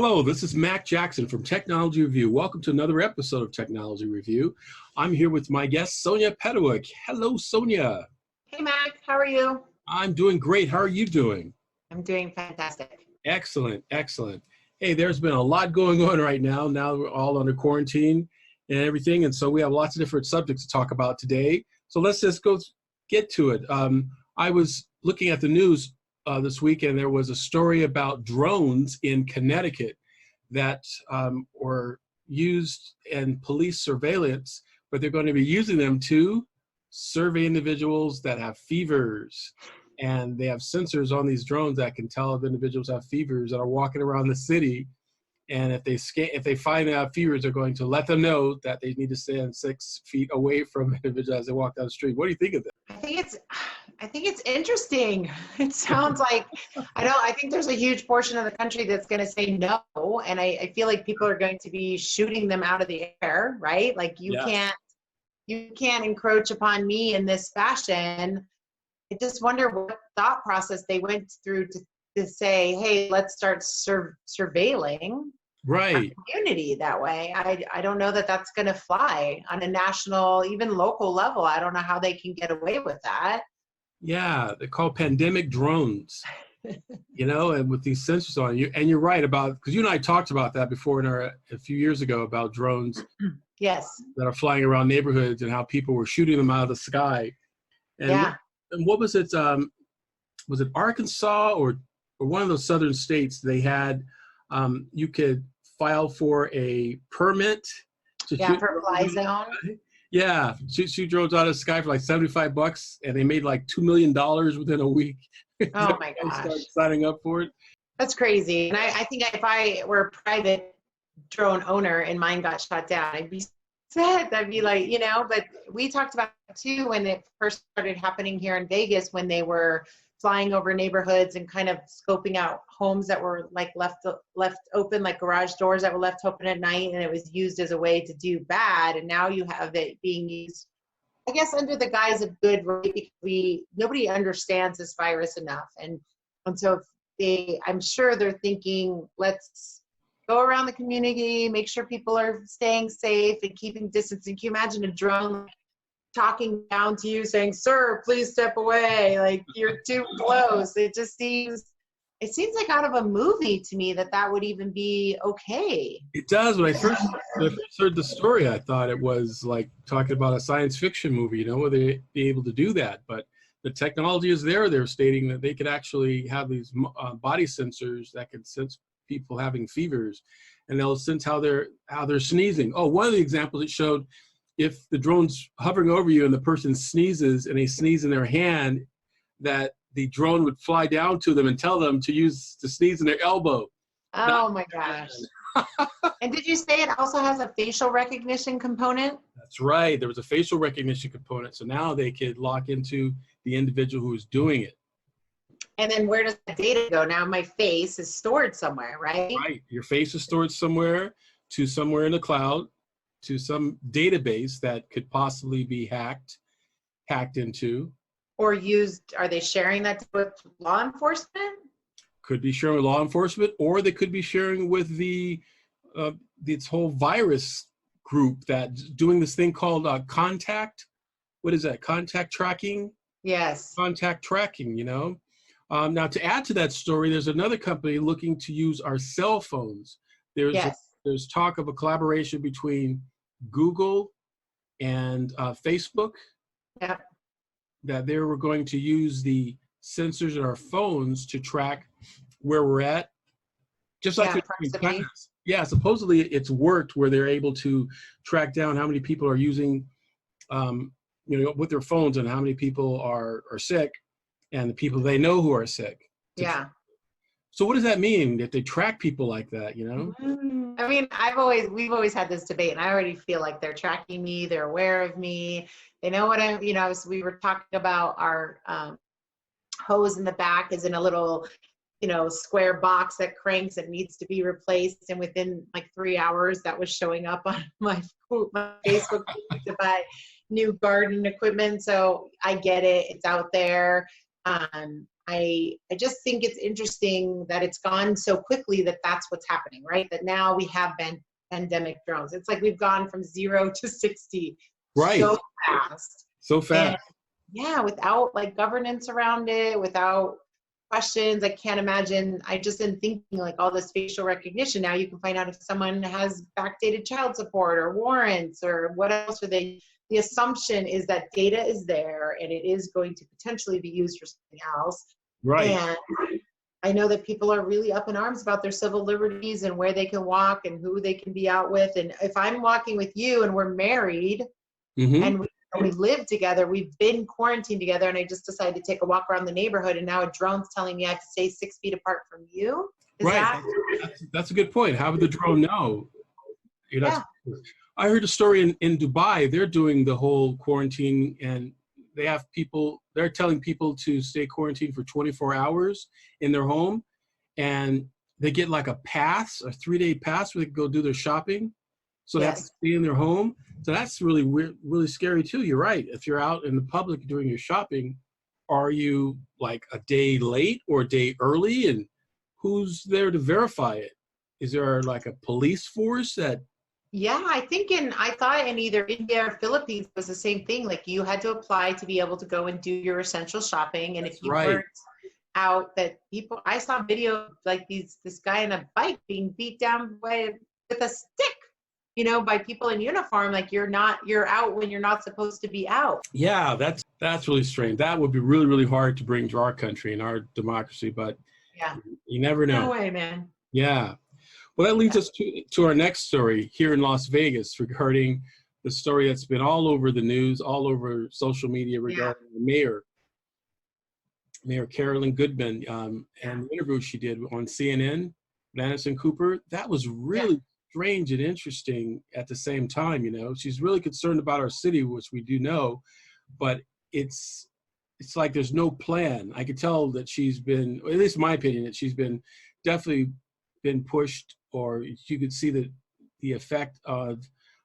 Hello, this is Mack Jackson from Technology Review. Welcome to another episode of Technology Review. I'm here with my guest, Sonia Petkewich. Hello, Sonia. Hey, Mac. How are you? I'm doing great. How are you doing? I'm doing fantastic. Excellent, excellent. Hey, there's been a lot going on right now. Now we're all under quarantine and everything, and so we have lots of different subjects to talk about today. So let's just get to it. I was looking at the news this week, and there was a story about drones in Connecticut that were used in police surveillance, but they're going to be using them to survey individuals that have fevers. And they have sensors on these drones that can tell if individuals have fevers that are walking around the city. And if they find out fevers, they're going to let them know that they need to stand 6 feet away from individuals as they walk down the street. What do you think of that? I think it's interesting. It sounds like, I think there's a huge portion of the country that's going to say no. And I feel like people are going to be shooting them out of the air, right? Like you can't encroach upon me in this fashion. I just wonder what thought process they went through to say, hey, let's start surveilling our community that way. I don't know that that's going to fly on a national, even local level. I don't know how they can get away with that. Yeah, they're called pandemic drones, and with these sensors on you. And you're right because you and I talked about that before a few years ago about drones yes, that are flying around neighborhoods and how people were shooting them out of the sky. And And what was it? Was it Arkansas or one of those southern states? They had you could file for a permit to shoot for fly zone. Yeah, shoot drones out of the sky for like $75, and they made like $2 million within a week. Oh my gosh! Started signing up for it. That's crazy. And I think if I were a private drone owner and mine got shot down, I'd be sad. I'd be like, But we talked about it too when it first started happening here in Vegas, when they were flying over neighborhoods and kind of scoping out homes that were like left open, like garage doors that were left open at night, and it was used as a way to do bad. And now you have it being used, I guess, under the guise of good, right? Because nobody understands this virus enough, and so I'm sure they're thinking, let's go around the community, make sure people are staying safe and keeping distancing. Can you imagine a drone talking down to you saying, sir, please step away, like you're too close? It seems like out of a movie to me that would even be okay. It does. When I first heard the story, I thought it was like talking about a science fiction movie, where they'd be able to do that. But the technology is there. They're stating that they could actually have these body sensors that can sense people having fevers, and they'll sense how they're sneezing. Oh, one of the examples it showed, if the drone's hovering over you and the person sneezes and they sneeze in their hand, that the drone would fly down to them and tell them to sneeze in their elbow. Oh my gosh. And did you say it also has a facial recognition component? That's right. There was a facial recognition component. So now they could lock into the individual who is doing it. And then where does the data go? Now my face is stored somewhere, right? Right. Your face is stored somewhere in the cloud, to some database that could possibly be hacked into. Or used. Are they sharing that with law enforcement? Could be sharing with law enforcement, or they could be sharing with this whole virus group that's doing this thing called contact. What is that? Contact tracking? Yes. Contact tracking, Now, to add to that story, there's another company looking to use our cell phones. There's talk of a collaboration between Google and Facebook. Yeah. That they were going to use the sensors in our phones to track where we're at. Just like supposedly it's worked where they're able to track down how many people are using, with their phones, and how many people are sick, and the people they know who are sick. Yeah. So what does that mean if they track people like that, I mean, we've always had this debate, and I already feel like they're tracking me. They're aware of me. They know what we were talking about our hose in the back is in a little, square box that cranks and needs to be replaced. And within like 3 hours, that was showing up on my Facebook to buy new garden equipment. So I get it. It's out there. I just think it's interesting that it's gone so quickly that that's what's happening, right? That now we have pandemic drones. It's like we've gone from 0 to 60 Right. so fast. So fast. And yeah, without like governance around it, without questions, I can't imagine. I just am thinking like all this facial recognition. Now you can find out if someone has backdated child support or warrants or what else are they. The assumption is that data is there and it is going to potentially be used for something else. Right. And I know that people are really up in arms about their civil liberties and where they can walk and who they can be out with. And if I'm walking with you and we're married and we live together, we've been quarantined together, and I just decided to take a walk around the neighborhood, and now a drone's telling me I have to stay 6 feet apart from you. Right. That's a good point. How would the drone know? Yeah. I heard a story in Dubai. They're doing the whole quarantine, and they have people, they're telling people to stay quarantined for 24 hours in their home, and they get like a pass, a 3-day pass where they can go do their shopping. So they have to stay in their home. So that's really weird, really scary too. You're right. If you're out in the public doing your shopping, are you like a day late or a day early? And who's there to verify it? Is there like a police force that? Yeah, I thought in either India or Philippines was the same thing. Like you had to apply to be able to go and do your essential shopping. And if you weren't out, that people, I saw video like this guy on a bike being beat down with a stick, by people in uniform. Like you're out when you're not supposed to be out. Yeah, that's really strange. That would be really, really hard to bring to our country and our democracy, but yeah, you never know. No way, man. Yeah. Well, that leads us to our next story here in Las Vegas regarding the story that's been all over the news, all over social media regarding the Mayor Carolyn Goodman, and the interview she did on CNN, Anderson Cooper. That was really strange and interesting at the same time. She's really concerned about our city, which we do know, but it's like there's no plan. I could tell that she's been, at least in my opinion, that she's been definitely been pushed, or you could see the effect of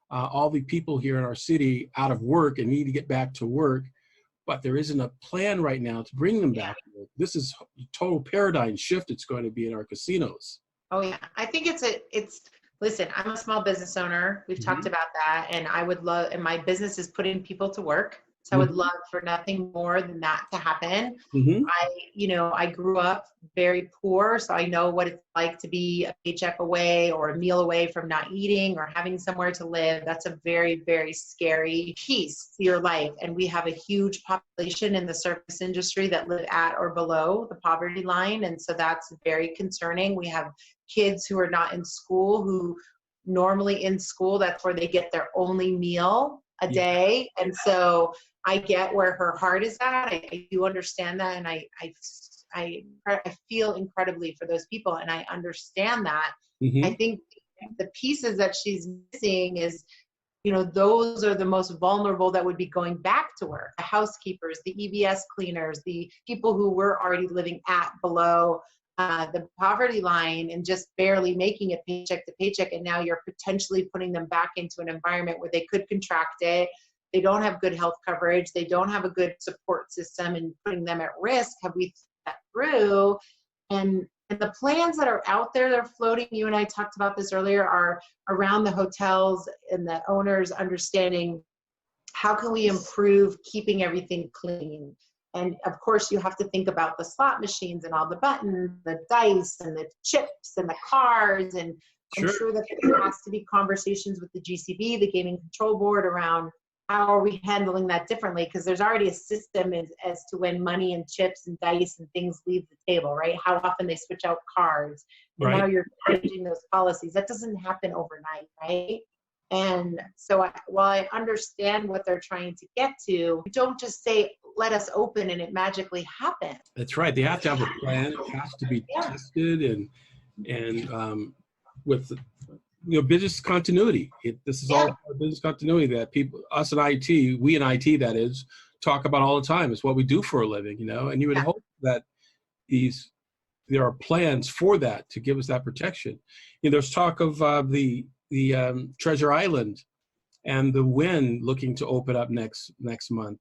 all the people here in our city out of work and need to get back to work, but there isn't a plan right now to bring them back to work. This is a total paradigm shift it's going to be in our casinos. Oh yeah, I think listen, I'm a small business owner. We've talked about that, and I would love, and my business is putting people to work. So I would love for nothing more than that to happen. I grew up very poor, so I know what it's like to be a paycheck away or a meal away from not eating or having somewhere to live. That's a very, very scary piece to your life. And we have a huge population in the service industry that live at or below the poverty line. And so that's very concerning. We have kids who are not in school, who normally in school, that's where they get their only meal a day. And so I get where her heart is at. I do understand that. And I feel incredibly for those people. And I understand that. I think the pieces that she's missing is, those are the most vulnerable that would be going back to work. The housekeepers, the EVS cleaners, the people who were already living at below the poverty line and just barely making it paycheck to paycheck. And now you're potentially putting them back into an environment where they could contract it. They don't have good health coverage. They don't have a good support system, and putting them at risk. Have we thought that through? And the plans that are out there, they're floating. You and I talked about this earlier, are around the hotels and the owners understanding how can we improve keeping everything clean. And of course, you have to think about the slot machines and all the buttons, the dice and the chips and the cards. And I'm sure that there has to be conversations with the GCB, the Gaming Control Board, around how are we handling that differently? Because there's already a system as to when money and chips and dice and things leave the table, right? How often they switch out cards. And now you're changing those policies. That doesn't happen overnight, right? And so while I understand what they're trying to get to, don't just say, let us open and it magically happens. That's right. They have to have a plan. It has to be tested and with business continuity. This is all business continuity that people, us in IT, we in IT, that is, talk about all the time. It's what we do for a living, and you would hope that there are plans for that to give us that protection. There's talk of the Treasure Island and the Wynn looking to open up next month,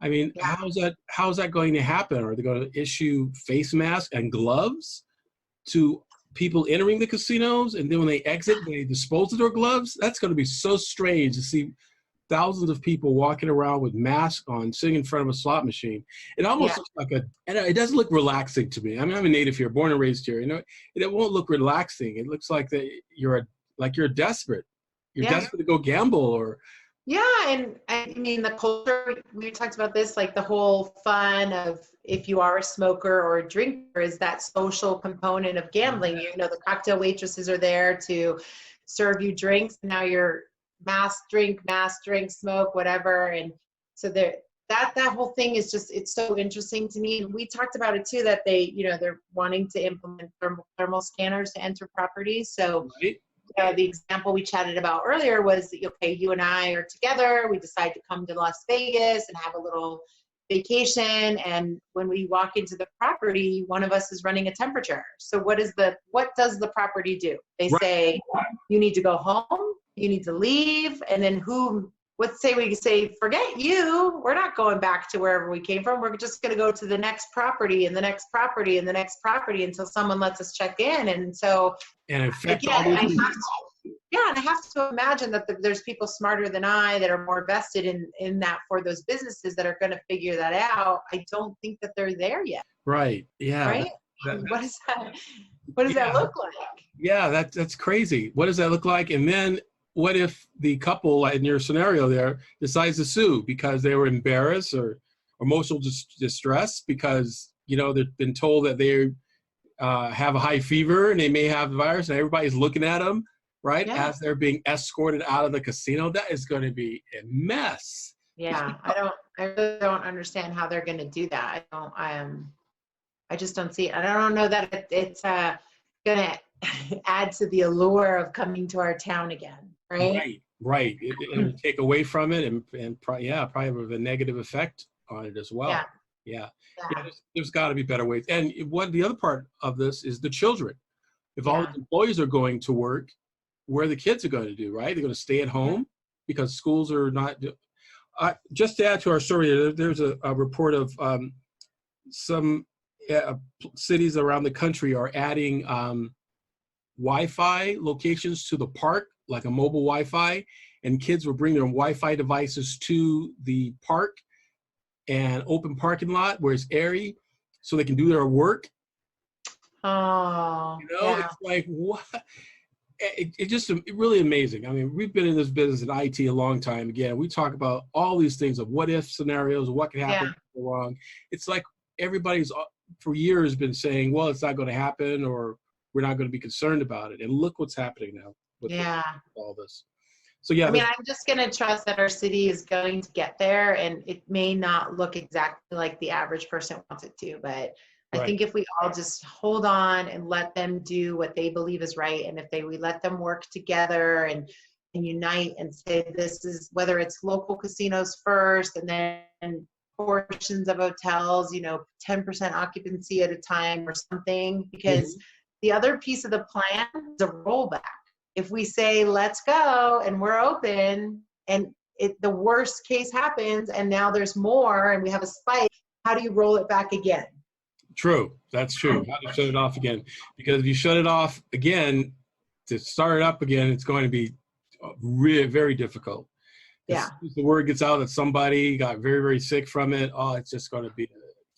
I mean, Yeah. how's that going to happen? Are they going to issue face masks and gloves to people entering the casinos, and then when they exit, they dispose of their gloves? That's going to be so strange to see thousands of people walking around with masks on, sitting in front of a slot machine. It almost Yeah. looks like and it doesn't look relaxing to me. I mean, I'm a native here, born and raised here. You know, it won't look relaxing. It looks like that you're desperate. You're Yeah. desperate to go gamble or. Yeah, and I mean the culture, we talked about this, like the whole fun of if you are a smoker or a drinker is that social component of gambling. You know, the cocktail waitresses are there to serve you drinks. Now you're mass drink, smoke, whatever. And so that whole thing is just, it's so interesting to me. And we talked about it too, that they, you know, they're wanting to implement thermal scanners to enter properties. So Right? the example we chatted about earlier was, okay, you and I are together. We decide to come to Las Vegas and have a little vacation. And when we walk into the property, one of us is running a temperature. So what does the property do? They Right. say, you need to go home, you need to leave. And then let's say we say, forget you, we're not going back to wherever we came from. We're just going to go to the next property and the next property and the next property until someone lets us check in. And so, And infect all again, those people. and I have to imagine that there's people smarter than I that are more vested in that for those businesses that are going to figure that out. I don't think that they're there yet. Right. Yeah. Right? What does that look like? Yeah, that's crazy. What does that look like? And then what if the couple in your scenario there decides to sue because they were embarrassed or emotional distress because, you know, they've been told that they have a high fever and they may have the virus, and everybody's looking at them, right, Yeah. as they're being escorted out of the casino? That is going to be a mess. Yeah, I really don't understand how they're going to do that. I just don't see it. I don't know that it's going to add to the allure of coming to our town again, right? Right. It'll take away from it and probably have a negative effect on it as well. Yeah. There's got to be better ways. And what the other part of this is the children. If all the employees are going to work, where the kids are going to do, right? They're going to stay at home because schools are not. Just to add to our story, there's a report of some cities around the country are adding Wi-Fi locations to the park, like a mobile Wi-Fi, and kids will bring their Wi-Fi devices to the park and open parking lot where it's airy so they can do their work. Oh, you know, it's like, what? It's just really amazing. I mean, we've been in this business in IT a long time. Again, we talk about all these things of what if scenarios, what could happen, go wrong. It's like everybody's for years been saying, well, it's not going to happen, or we're not going to be concerned about it. And look what's happening now with all this. So I mean, I'm just going to trust that our city is going to get there, and it may not look exactly like the average person wants it to, but I think if we all just hold on and let them do what they believe is right, and if we let them work together and unite and say, this is, whether it's local casinos first and then portions of hotels, 10% occupancy at a time or something, because the other piece of the plan is a rollback. If we say, let's go and we're open, and the worst case happens and now there's more and we have a spike, how do you roll it back again? True. That's true. How to shut it off again. Because if you shut it off again, to start it up again, it's going to be really very difficult. As the word gets out that somebody got very, very sick from it, it's just going to be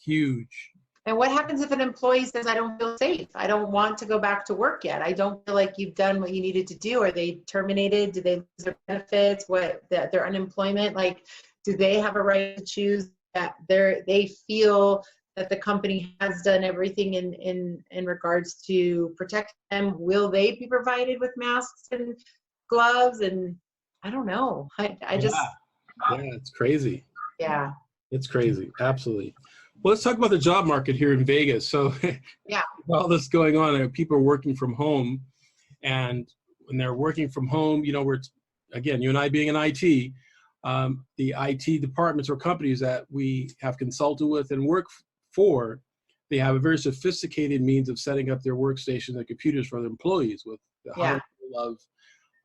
huge. And what happens if an employee says, I don't feel safe, I don't want to go back to work yet, I don't feel like you've done what you needed to do? Are they terminated? Do they lose their benefits? Their unemployment? Like, do they have a right to choose that they feel that the company has done everything in regards to protect them? Will they be provided with masks and gloves? And I don't know. It's crazy. Yeah. It's crazy. Absolutely. Well, let's talk about the job market here in Vegas. So all this going on, people are working from home, and when they're working from home, again, you and I being in IT, the IT departments or companies that we have consulted with and work for, they have a very sophisticated means of setting up their workstations and computers for their employees with the high level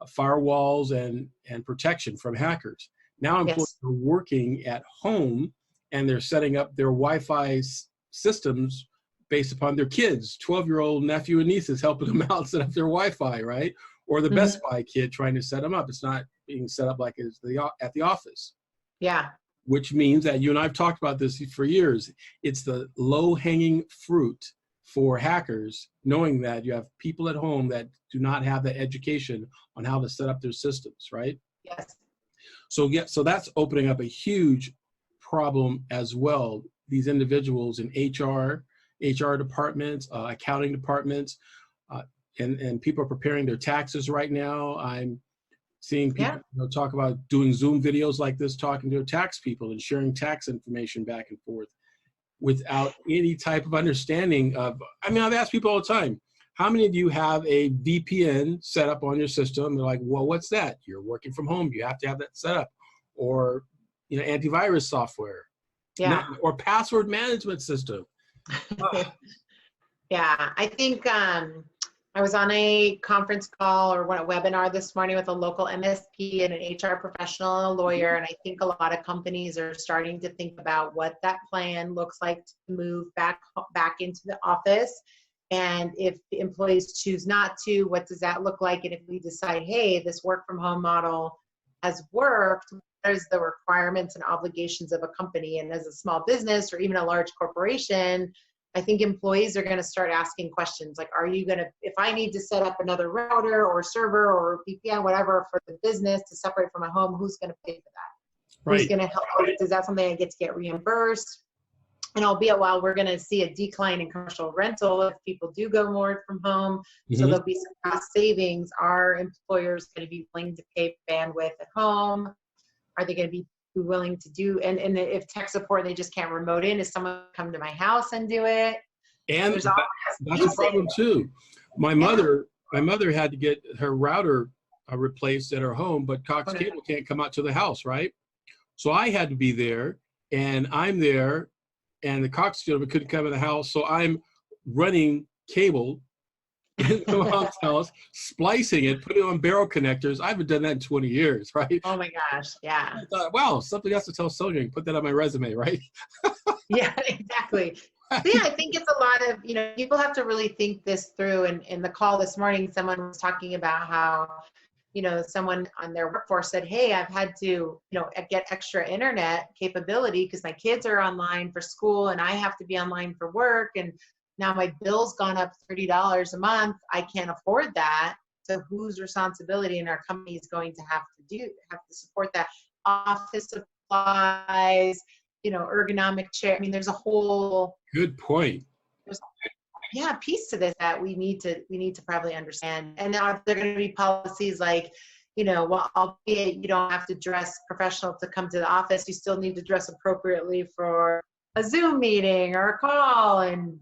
of firewalls and protection from hackers. Now employees are working at home and they're setting up their Wi-Fi systems based upon their kids, 12-year-old nephew and nieces helping them out set up their Wi-Fi, right? Or the Best Buy kid trying to set them up. It's not being set up like it's at the office. Yeah. Which means that you and I've talked about this for years. It's the low-hanging fruit for hackers, knowing that you have people at home that do not have the education on how to set up their systems, right? Yes. So so that's opening up a huge problem as well. These individuals in HR departments, accounting departments, and people are preparing their taxes right now. I'm seeing people talk about doing Zoom videos like this, talking to tax people and sharing tax information back and forth without any type of understanding of, I mean, I've asked people all the time, how many of you have a VPN set up on your system? They're like, well, what's that? You're working from home. You have to have that set up. Or, antivirus software. Yeah. Or password management system. Yeah, I think I was on a conference call or a webinar this morning with a local MSP and an HR professional and a lawyer, and I think a lot of companies are starting to think about what that plan looks like to move back into the office. And if the employees choose not to, what does that look like? And if we decide, hey, this work from home model has worked, what is the requirements and obligations of a company? And as a small business or even a large corporation, I think employees are going to start asking questions like, are you going to, if I need to set up another router or server or VPN, whatever, for the business to separate from my home, who's going to pay for that? Right. Who's going to help? Is that something I get to get reimbursed? And albeit while we're going to see a decline in commercial rental if people do go more from home, so there'll be some cost savings, are employers going to be willing to pay bandwidth at home? Are they going to be willing to do, and if tech support, they just can't remote in, is someone come to my house and do it? And that's a problem too. My mother had to get her router replaced at her home, but Cox Cable can't come out to the house, right? So I had to be there, and I'm there, and the Cox gentleman couldn't come in the house, so I'm running cable in the mom's house, splicing it, putting it on barrel connectors. I haven't done that in 20 years, right? Oh my gosh, yeah. I thought, wow, something else to tell Sonia and put that on my resume, right? Yeah, exactly. So yeah, I think it's a lot of, people have to really think this through. And in the call this morning, someone was talking about how, someone on their workforce said, hey, I've had to, get extra internet capability because my kids are online for school and I have to be online for work. And now my bill's gone up $30 a month. I can't afford that. So whose responsibility in our company is going to have to support that? Office supplies, ergonomic chair. I mean, there's a whole good point. Piece to this that we need to probably understand. And now if there are going to be policies like, well, albeit you don't have to dress professional to come to the office, you still need to dress appropriately for a Zoom meeting or a call, and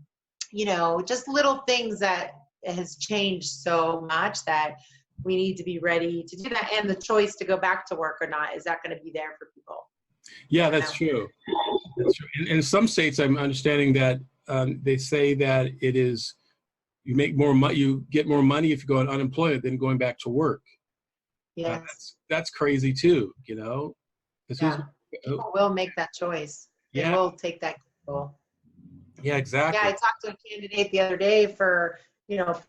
just little things that has changed so much that we need to be ready to do that. And the choice to go back to work or not, is that going to be there for people? Yeah, that's true. That's true. In some states, I'm understanding that they say that it is, you make more money, you get more money if you go on unemployment than going back to work. Yes. That's crazy too, People will make that choice. They will take that goal. Yeah, exactly. Yeah, I talked to a candidate the other day for,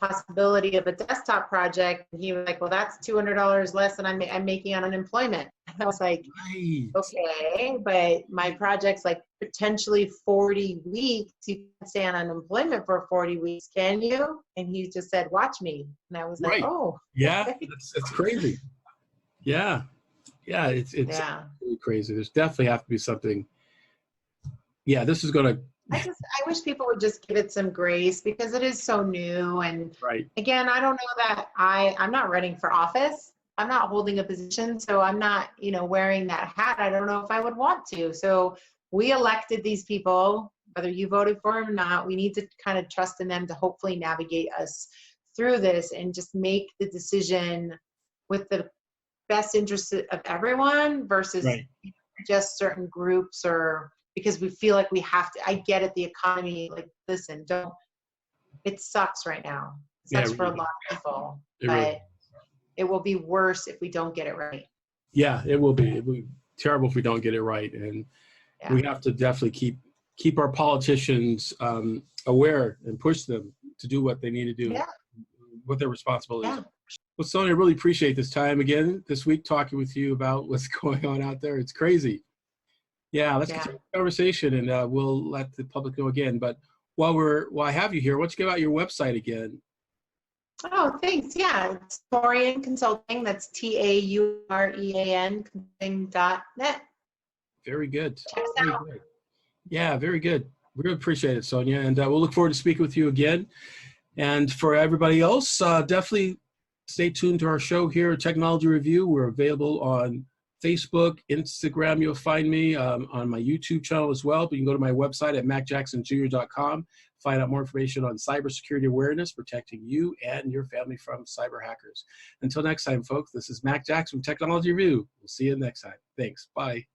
possibility of a desktop project. And he was like, well, that's $200 less than I'm making on unemployment. And I was like, right. Okay, but my project's like potentially 40 weeks. You can stay on unemployment for 40 weeks, can you? And he just said, watch me. And I was like, oh. Yeah, it's crazy. Yeah. Yeah, it's really crazy. There's definitely have to be something. Yeah, this is going to. I wish people would just give it some grace because it is so new. And again, I don't know that I'm not running for office. I'm not holding a position, so I'm not, wearing that hat. I don't know if I would want to. So we elected these people, whether you voted for them or not. We need to kind of trust in them to hopefully navigate us through this and just make the decision with the best interest of everyone versus just certain groups, or because we feel like we have to. I get it, the economy, like, listen, it sucks right now. It sucks for a lot of people, but it will be worse if we don't get it right. Yeah, it will be. It will be terrible if we don't get it right. And Yeah. We have to definitely keep our politicians aware and push them to do what they need to do, Yeah. what their responsibilities Yeah. are. Well, Sonia, I really appreciate this time again this week talking with you about what's going on out there. It's crazy. Yeah, let's continue the conversation, and we'll let the public know again. But while I have you here, why don't you give out your website again? Oh, thanks. Yeah, it's Taurean Consulting. That's Taurean consulting.net. Very good. Check us Very out. good. Yeah, very good. Really appreciate it, Sonia. And we'll look forward to speaking with you again. And for everybody else, definitely stay tuned to our show here at Technology Review. We're available on Facebook, Instagram. You'll find me on my YouTube channel as well. But you can go to my website at mackjacksonjr.com. Find out more information on cybersecurity awareness, protecting you and your family from cyber hackers. Until next time, folks, this is Mack Jackson from Technology Review. We'll see you next time. Thanks. Bye.